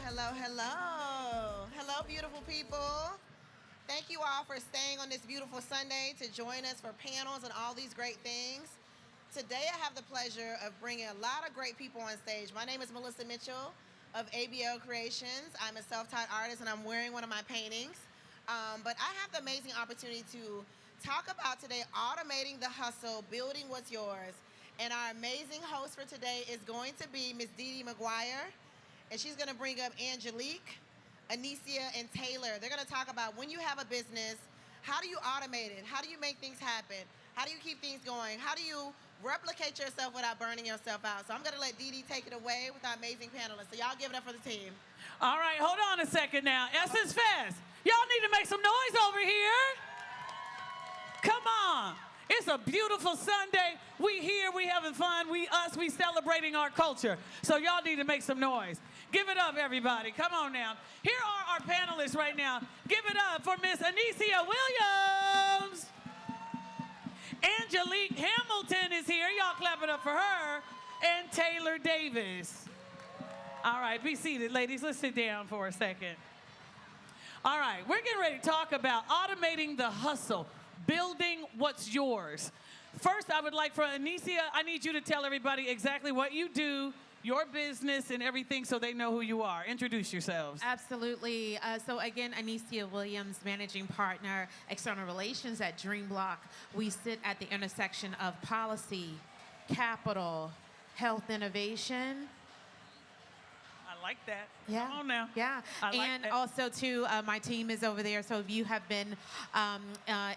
hello, hello. Hello, beautiful people. Thank you all for staying on this beautiful Sunday to join us for panels and all these great things. Today, I have the pleasure of bringing a lot of great people on stage. My name is Melissa Mitchell of ABL Creations. I'm a self-taught artist, and I'm wearing one of my paintings. But I have the amazing opportunity to talk about today automating the hustle, building what's yours. And our amazing host for today is going to be Miss Dee Dee McGuire. And she's going to bring up Angelique, Anicia, and Taylor. They're going to talk about when you have a business, how do you automate it? How do you make things happen? How do you keep things going? How do you replicate yourself without burning yourself out? So I'm going to let Dee Dee take it away with our amazing panelists. So y'all give it up for the team. All right, hold on a second now. Essence Fest. Y'all need to make some noise over here. Come on. It's a beautiful Sunday. We here, we having fun. We celebrating our culture. So y'all need to make some noise. Give it up, everybody. Come on now. Here are our panelists right now. Give it up for Miss Anicia Williams. Angelique Hamilton is here. Y'all clap it up for her. And Taylor Davis. All right, be seated, ladies. Let's sit down for a second. All right, we're getting ready to talk about automating the hustle, building what's yours. First, I would like for Anicia, I need you to tell everybody exactly what you do, your business and everything, so they know who you are. Introduce yourselves. Absolutely. So again, Anicia Williams, managing partner, external relations at DreamBlock. We sit at the intersection of policy, capital, health innovation. I like that. Yeah. Come on now. Yeah. I like and that. Also, too, my team is over there. So if you have been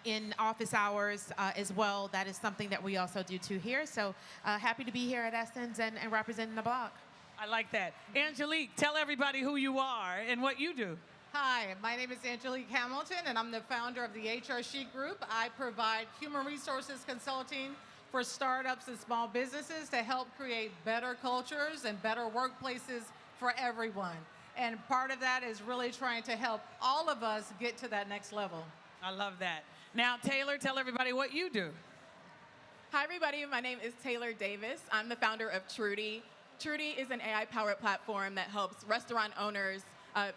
in office hours as well, that is something that we also do, too, here. So happy to be here at Essence and representing the block. I like that. Angelique, tell everybody who you are and what you do. Hi, my name is Angelique Hamilton, and I'm the founder of the HR Chic Group. I provide human resources consulting for startups and small businesses to help create better cultures and better workplaces for everyone. And part of that is really trying to help all of us get to that next level. I love that. Now, Taylor, tell everybody what you do. Hi, everybody. My name is Taylor Davis. I'm the founder of Trudy. Trudy is an AI-powered platform that helps restaurant owners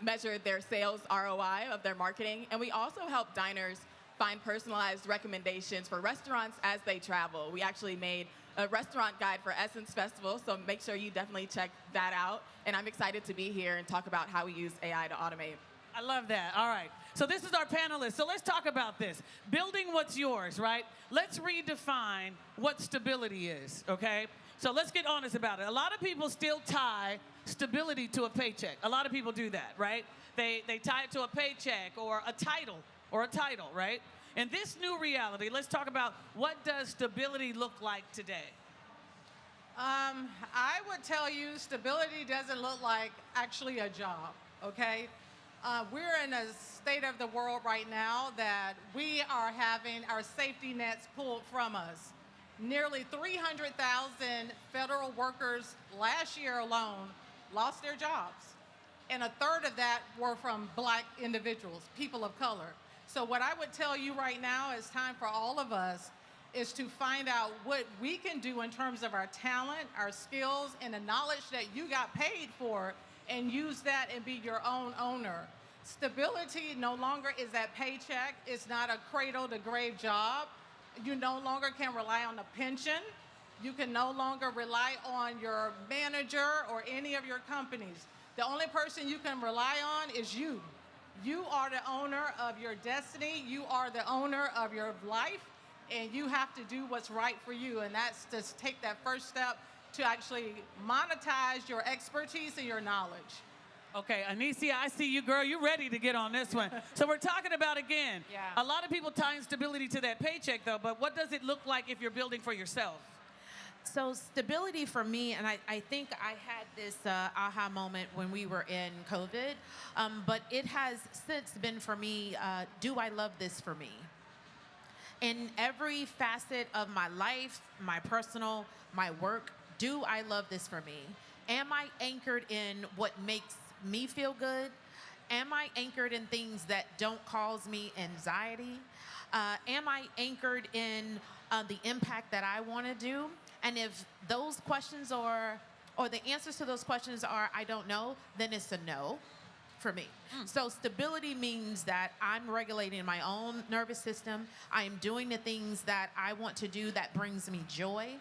measure their sales ROI of their marketing. And we also help diners find personalized recommendations for restaurants as they travel. We actually made a restaurant guide for Essence Festival, so make sure you definitely check that out. And I'm excited to be here and talk about how we use AI to automate. I love that. All right. So this is our panelists. So let's talk about this. Building what's yours, right? Let's redefine what stability is, okay? So let's get honest about it. A lot of people still tie stability to a paycheck. A lot of people do that, right? They tie it to a paycheck or a title, right? In this new reality, let's talk about what does stability look like today? I would tell you stability doesn't look like actually a job, okay? We're in a state of the world right now that we are having our safety nets pulled from us. Nearly 300,000 federal workers last year alone lost their jobs. And a third of that were from black individuals, people of color. So what I would tell you right now is time for all of us is to find out what we can do in terms of our talent, our skills, and the knowledge that you got paid for, and use that and be your own owner. Stability no longer is that paycheck. It's not a cradle to grave job. You no longer can rely on a pension. You can no longer rely on your manager or any of your companies. The only person you can rely on is you. You are the owner of your destiny. You are the owner of your life, and you have to do what's right for you. And that's to take that first step to actually monetize your expertise and your knowledge. Okay, Anicia, I see you, girl. You ready to get on this one. So we're talking about, again, a lot of people tie stability to that paycheck, though, but what does it look like if you're building for yourself? So stability for me, and I think I had this aha moment when we were in COVID, but it has since been for me, do I love this for me? In every facet of my life, my personal, my work, do I love this for me? Am I anchored in what makes me feel good? Am I anchored in things that don't cause me anxiety? Am I anchored in the impact that I want to do? And if those questions are or the answers to those questions are I don't know, then it's a no for me. So stability means that I'm regulating my own nervous system. I am doing the things that I want to do that brings me joy.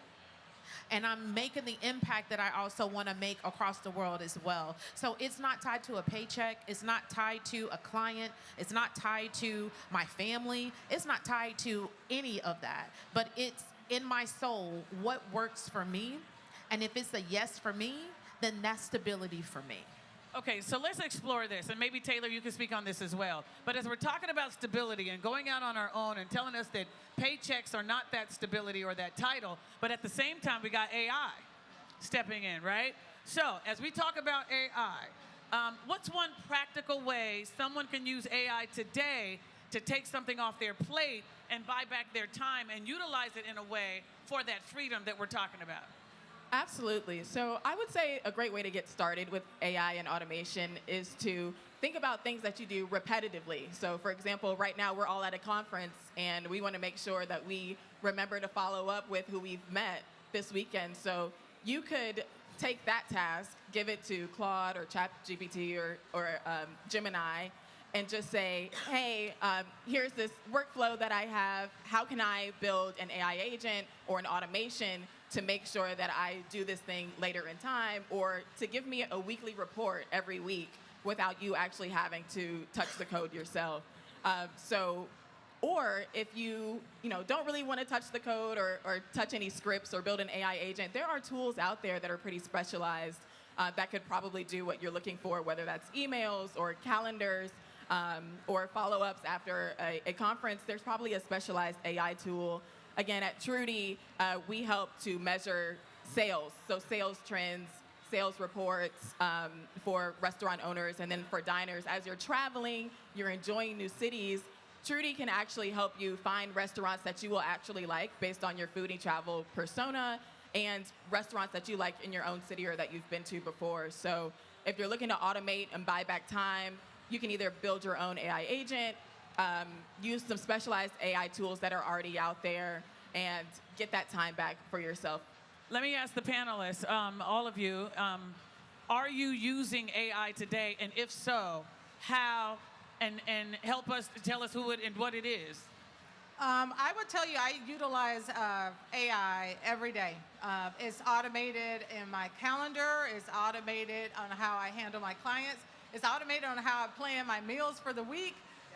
And I'm making the impact that I also want to make across the world as well. So it's not tied to a paycheck. It's not tied to a client. It's not tied to my family. It's not tied to any of that. But it's in my soul what works for me. And if it's a yes for me, then that's stability for me. Okay, so let's explore this, and maybe Taylor, you can speak on this as well. But as we're talking about stability and going out on our own and telling us that paychecks are not that stability or that title, but at the same time, we got AI stepping in, right? So as we talk about AI, what's one practical way someone can use AI today to take something off their plate and buy back their time and utilize it in a way for that freedom that we're talking about? Absolutely. So I would say a great way to get started with AI and automation is to think about things that you do repetitively. So for example, right now we're all at a conference and we want to make sure that we remember to follow up with who we've met this weekend. So you could take that task, give it to Claude or ChatGPT or Gemini, and just say, hey, here's this workflow that I have. How can I build an AI agent or an automation to make sure that I do this thing later in time, or to give me a weekly report every week without you actually having to touch the code yourself. Or if you don't really want to touch the code or touch any scripts or build an AI agent, there are tools out there that are pretty specialized that could probably do what you're looking for, whether that's emails or calendars or follow-ups after a conference. There's probably a specialized AI tool. Again, at Trudy, we help to measure sales, so sales trends, sales reports for restaurant owners, and then for diners. As you're traveling, you're enjoying new cities, Trudy can actually help you find restaurants that you will actually like based on your foodie travel persona, and restaurants that you like in your own city or that you've been to before. So if you're looking to automate and buy back time, you can either build your own AI agent, use some specialized AI tools that are already out there, and get that time back for yourself. Let me ask the panelists, all of you, are you using AI today? And if so, how? And help us, tell us who it and what it is. I would tell you I utilize AI every day. It's automated in my calendar. It's automated on how I handle my clients. It's automated on how I plan my meals for the week.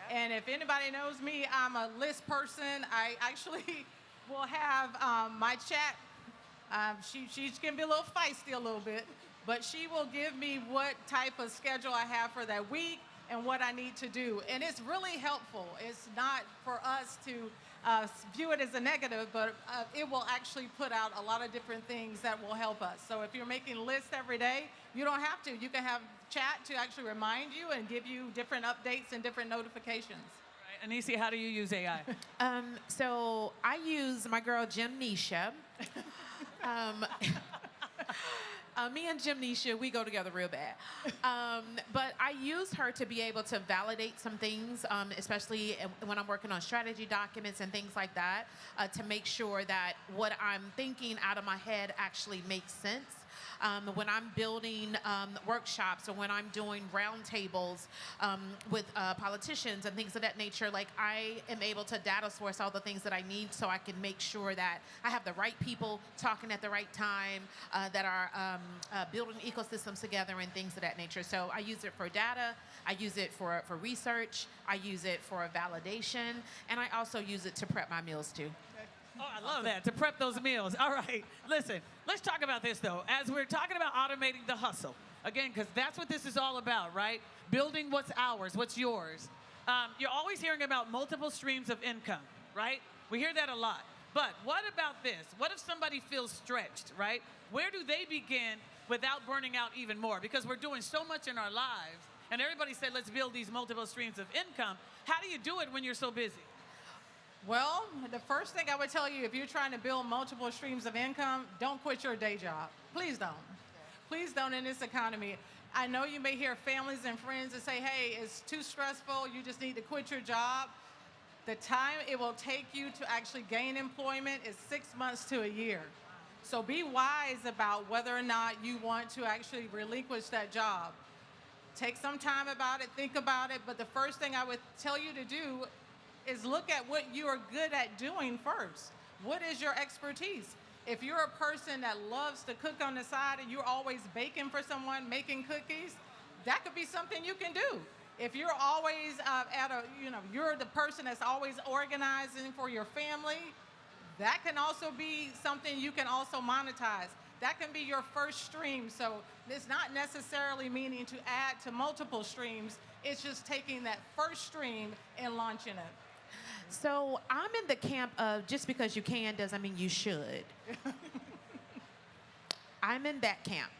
Yep. And if anybody knows me, I'm a list person. I actually will have my chat. She can be a little feisty a little bit, but she will give me what type of schedule I have for that week and what I need to do. And it's really helpful. It's not for us to view it as a negative, but it will actually put out a lot of different things that will help us. So if you're making lists every day, you don't have to. You can have chat to actually remind you and give you different updates and different notifications. Right. Anisi, how do you use AI? So I use my girl Gymnisha. Me and Gymnisha, we go together real bad. But I use her to be able to validate some things, especially when I'm working on strategy documents and things like that, to make sure that what I'm thinking out of my head actually makes sense. When I'm building workshops or when I'm doing roundtables with politicians and things of that nature, like I am able to data source all the things that I need so I can make sure that I have the right people talking at the right time that are building ecosystems together and things of that nature. So I use it for data, I use it for research, I use it for validation, and I also use it to prep my meals too. Oh, I love that, to prep those meals. All right, listen, let's talk about this, though. As we're talking about automating the hustle, again, because that's what this is all about, right? Building what's ours, what's yours. You're always hearing about multiple streams of income, right? We hear that a lot. But what about this? What if somebody feels stretched, right? Where do they begin without burning out even more? Because we're doing so much in our lives, and everybody said, let's build these multiple streams of income. How do you do it when you're so busy? Well, the first thing I would tell you, if you're trying to build multiple streams of income, don't quit your day job. Please don't. Please don't in this economy. I know you may hear families and friends that say, hey, it's too stressful, you just need to quit your job. The time it will take you to actually gain employment is 6 months to a year. So be wise about whether or not you want to actually relinquish that job. Take some time about it, think about it, but the first thing I would tell you to do is look at what you are good at doing first. What is your expertise? If you're a person that loves to cook on the side and you're always baking for someone, making cookies, that could be something you can do. If you're always you're the person that's always organizing for your family, that can also be something you can also monetize. That can be your first stream. So it's not necessarily meaning to add to multiple streams. It's just taking that first stream and launching it. So I'm in the camp of just because you can doesn't mean you should. I'm in that camp.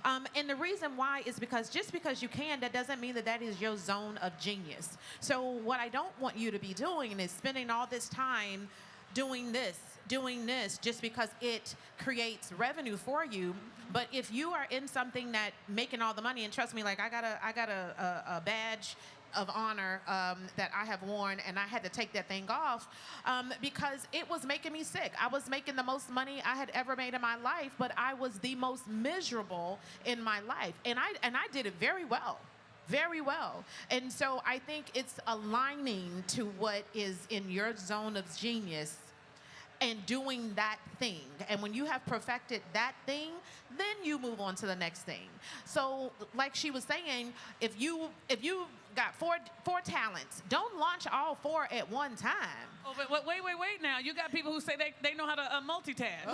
And the reason why is because just because you can, that doesn't mean that that is your zone of genius. So what I don't want you to be doing is spending all this time doing this, just because it creates revenue for you. But if you are in something that making all the money, and trust me, like I got a badge of honor that I have worn, and I had to take that thing off because it was making me sick. I was making the most money I had ever made in my life, but I was the most miserable in my life, and I did it very well. Very well. And so I think it's aligning to what is in your zone of genius and doing that thing. And when you have perfected that thing, then you move on to the next thing. So like she was saying, if you got four talents, don't launch all four at one time. Oh, but wait now. You got people who say they know how to multitask.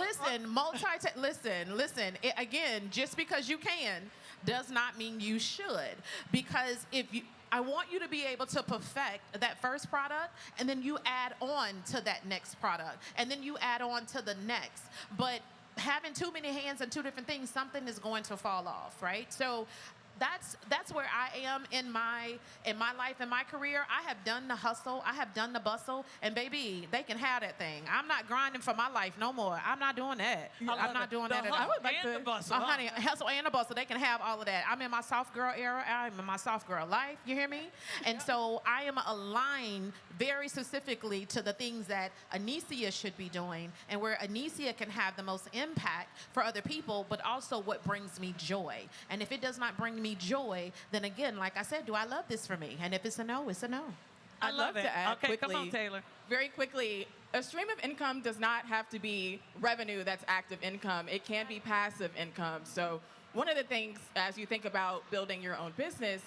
Listen. Again, just because you can does not mean you should. Because I want you to be able to perfect that first product, and then you add on to that next product, and then you add on to the next. But having too many hands and two different things, something is going to fall off, right? So that's where I am in my life and my career. I have done the hustle, I have done the bustle, and baby, they can have that thing. I'm not grinding for my life no more. I'm not doing that. I'm not doing that at all. I would like the bustle, honey, hustle and the bustle, they can have all of that. I'm in my soft girl era. I'm in my soft girl life. You hear me? And so I am aligned very specifically to the things that Anicia should be doing, and where Anicia can have the most impact for other people, but also what brings me joy. And if it does not bring me joy, then again, like I said, do I love this for me? And if it's a no, it's a no. I love it. To add Okay, quickly, come on, Taylor. Very quickly, a stream of income does not have to be revenue that's active income. It can be passive income. So one of the things, as you think about building your own business,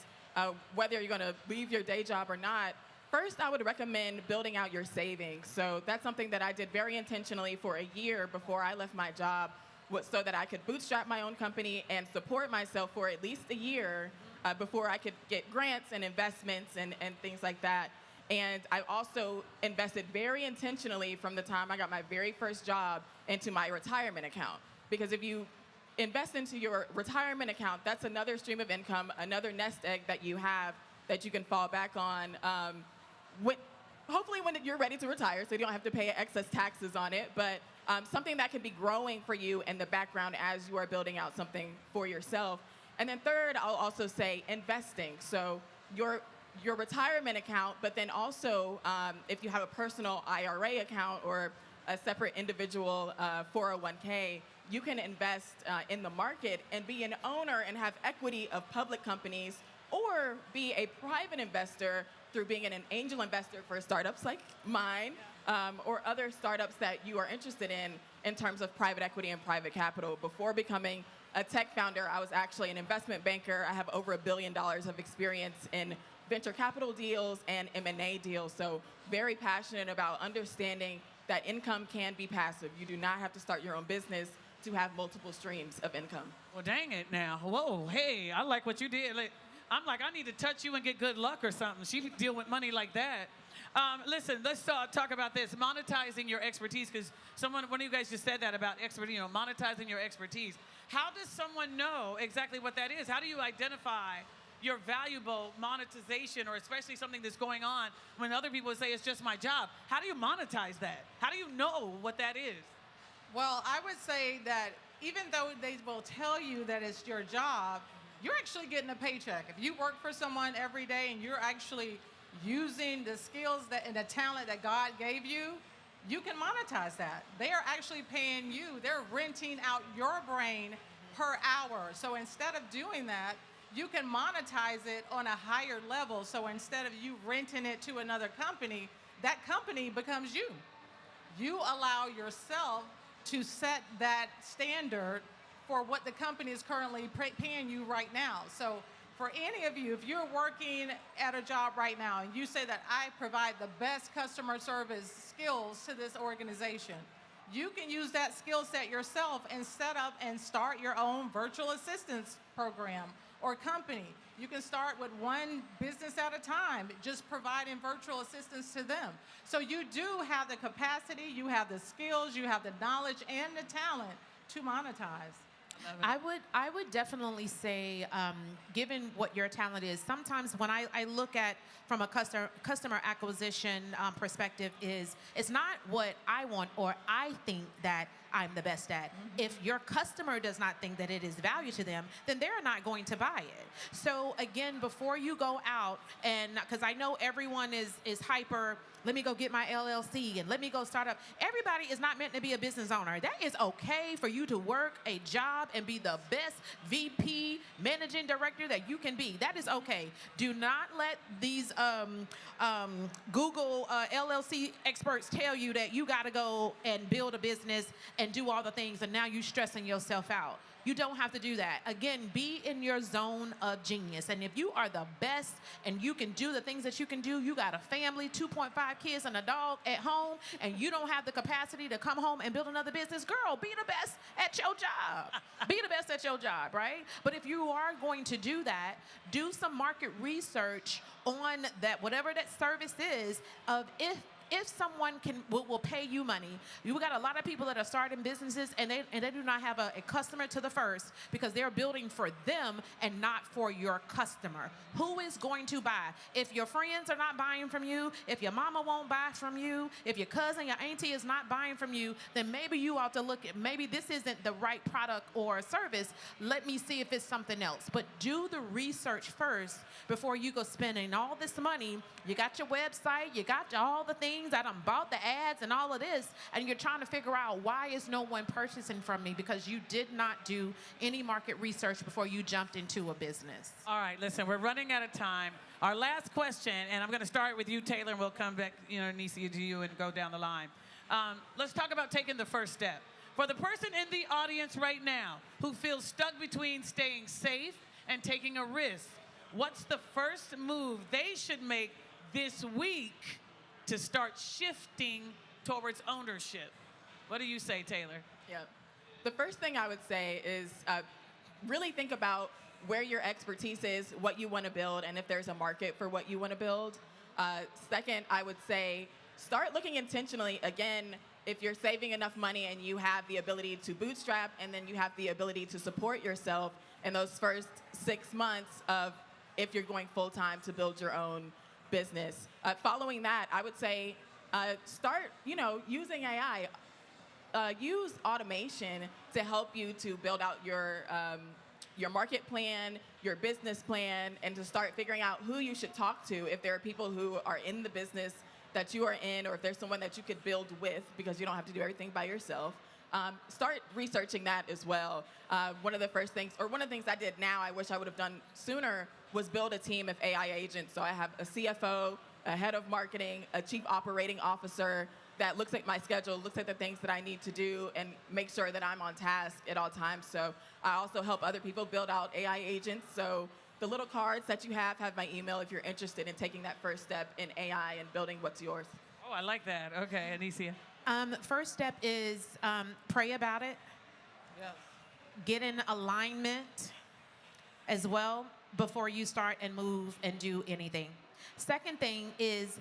whether you're going to leave your day job or not, first, I would recommend building out your savings. So that's something that I did very intentionally for a year before I left my job, so that I could bootstrap my own company and support myself for at least a year before I could get grants and investments and things like that. And I also invested very intentionally from the time I got my very first job into my retirement account. Because if you invest into your retirement account, that's another stream of income, another nest egg that you have that you can fall back on hopefully when you're ready to retire, so you don't have to pay excess taxes on it, but something that can be growing for you in the background as you are building out something for yourself. And then third, I'll also say investing. So your retirement account, but then also if you have a personal IRA account or a separate individual 401k, you can invest in the market and be an owner and have equity of public companies, or be a private investor through being an angel investor for startups like mine, or other startups that you are interested in terms of private equity and private capital. Before becoming a tech founder, I was actually an investment banker. I have over $1 billion of experience in venture capital deals and M&A deals. So very passionate about understanding that income can be passive. You do not have to start your own business to have multiple streams of income. Well, dang it now. Whoa, hey, I like what you did. I'm like, I need to touch you and get good luck or something. She deal with money like that. Listen, let's talk about this, monetizing your expertise, because one of you guys just said that about expertise, monetizing your expertise. How does someone know exactly what that is? How do you identify your valuable monetization, or especially something that's going on when other people say it's just my job? How do you monetize that? How do you know what that is? Well, I would say that even though they will tell you that it's your job, you're actually getting a paycheck. If you work for someone every day and you're actually using the skills and the talent that God gave you, you can monetize that. They are actually paying you. They're renting out your brain per hour. So instead of doing that, you can monetize it on a higher level. So instead of you renting it to another company, that company becomes you. You allow yourself to set that standard for what the company is currently paying you right now. So for any of you, if you're working at a job right now and you say that I provide the best customer service skills to this organization, you can use that skill set yourself and set up and start your own virtual assistance program or company. You can start with one business at a time, just providing virtual assistance to them. So you do have the capacity, you have the skills, you have the knowledge and the talent to monetize. I would definitely say, given what your talent is, sometimes when I look at from a customer acquisition perspective, it's not what I want or I think that I'm the best at. If your customer does not think that it is value to them, then they're not going to buy it. So again, before you go out, and because I know everyone is hyper, let me go get my LLC and let me go start up. Everybody is not meant to be a business owner. That is okay for you to work a job and be the best VP, managing director that you can be. That is okay. Do not let these Google LLC experts tell you that you got to go and build a business and do all the things, and now you're stressing yourself out. You don't have to do that. Again, be in your zone of genius. And if you are the best and you can do the things that you can do, you got a family, 2.5 kids and a dog at home, and you don't have the capacity to come home and build another business, girl, be the best at your job. Be the best at your job, right? But if you are going to do that, do some market research on that, whatever that service is, of if someone will pay you money. You got a lot of people that are starting businesses and they do not have a customer to the first because they're building for them and not for your customer. Who is going to buy? If your friends are not buying from you, if your mama won't buy from you, if your cousin, your auntie is not buying from you, then maybe you ought to look at, maybe this isn't the right product or service. Let me see if it's something else. But do the research first before you go spending all this money. You got your website, you got all the things. I done bought the ads and all of this, and you're trying to figure out why is no one purchasing from me because you did not do any market research before you jumped into a business. All right, listen, we're running out of time. Our last question, and I'm going to start with you, Taylor, and we'll come back, Nisia, to you and go down the line. Let's talk about taking the first step. For the person in the audience right now who feels stuck between staying safe and taking a risk, what's the first move they should make this week to start shifting towards ownership? What do you say, Taylor? Yeah. The first thing I would say is really think about where your expertise is, what you want to build, and if there's a market for what you want to build. Second, I would say start looking intentionally. Again, if you're saving enough money and you have the ability to bootstrap and then you have the ability to support yourself in those first 6 months of if you're going full-time to build your own business. Following that, I would say start, using AI. Use automation to help you to build out your market plan, your business plan, and to start figuring out who you should talk to if there are people who are in the business that you are in, or if there's someone that you could build with because you don't have to do everything by yourself. Start researching that as well. One of the things I did now, I wish I would have done sooner, was build a team of AI agents. So I have a CFO, a head of marketing, a chief operating officer that looks at my schedule, looks at the things that I need to do, and make sure that I'm on task at all times. So I also help other people build out AI agents. So the little cards that you have my email if you're interested in taking that first step in AI and building what's yours. Oh, I like that. Okay, Anicia. First step is pray about it. Yes. Get in alignment as well before you start and move and do anything. Second thing is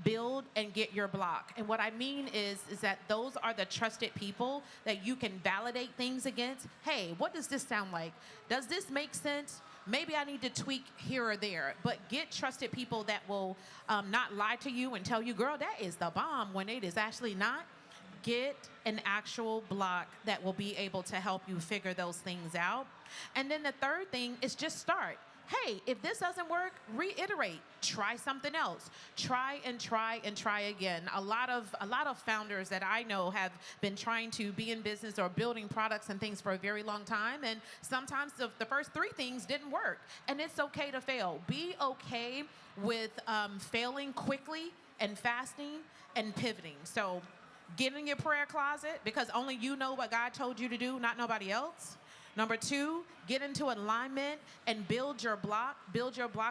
build and get your block. And what I mean is that those are the trusted people that you can validate things against. Hey, what does this sound like? Does this make sense? Maybe I need to tweak here or there, but get trusted people that will not lie to you and tell you, girl, that is the bomb when it is actually not. Get an actual block that will be able to help you figure those things out. And then the third thing is just start. hey, if this doesn't work, reiterate. Try something else. Try and try and try again. A lot of founders that I know have been trying to be in business or building products and things for a very long time, and sometimes the first 3 things didn't work, and it's okay to fail. Be okay with failing quickly and fasting and pivoting. So get in your prayer closet, because only you know what God told you to do, not nobody else. Number 2, get into alignment and build your block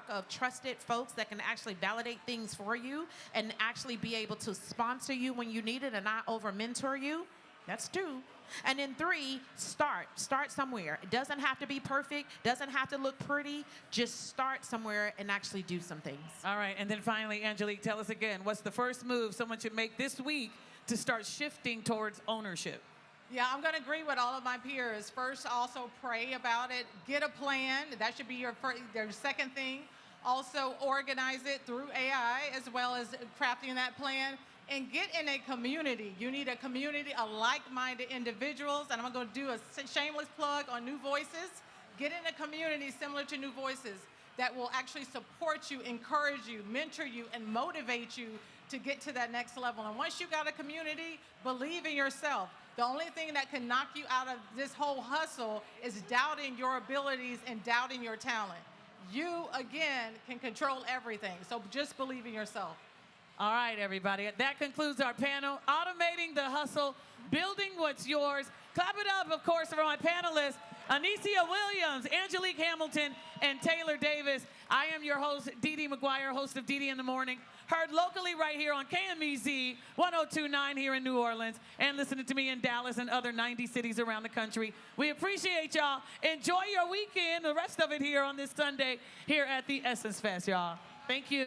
of trusted folks that can actually validate things for you and actually be able to sponsor you when you need it and not over mentor you. That's 2. And then 3, start somewhere. It doesn't have to be perfect, doesn't have to look pretty. Just start somewhere and actually do some things. All right, and then finally, Angelique, tell us again, what's the first move someone should make this week to start shifting towards ownership? Yeah, I'm going to agree with all of my peers. First, also pray about it. Get a plan. That should be your second thing. Also, organize it through AI as well as crafting that plan. And get in a community. You need a community of like-minded individuals. And I'm going to do a shameless plug on New Voices. Get in a community similar to New Voices that will actually support you, encourage you, mentor you, and motivate you to get to that next level. And once you got a community, believe in yourself. The only thing that can knock you out of this whole hustle is doubting your abilities and doubting your talent. You, again, can control everything. So just believe in yourself. All right, everybody. That concludes our panel, Automating the Hustle, Building What's Yours. Clap it up, of course, for my panelists, Anicia Williams, Angelique Hamilton, and Taylor Davis. I am your host, Dee Dee McGuire, host of Dee Dee in the Morning, heard locally right here on KMEZ 102.9 here in New Orleans, and listening to me in Dallas and other 90 cities around the country. We appreciate y'all. Enjoy your weekend, the rest of it here on this Sunday here at the Essence Fest, y'all. Thank you.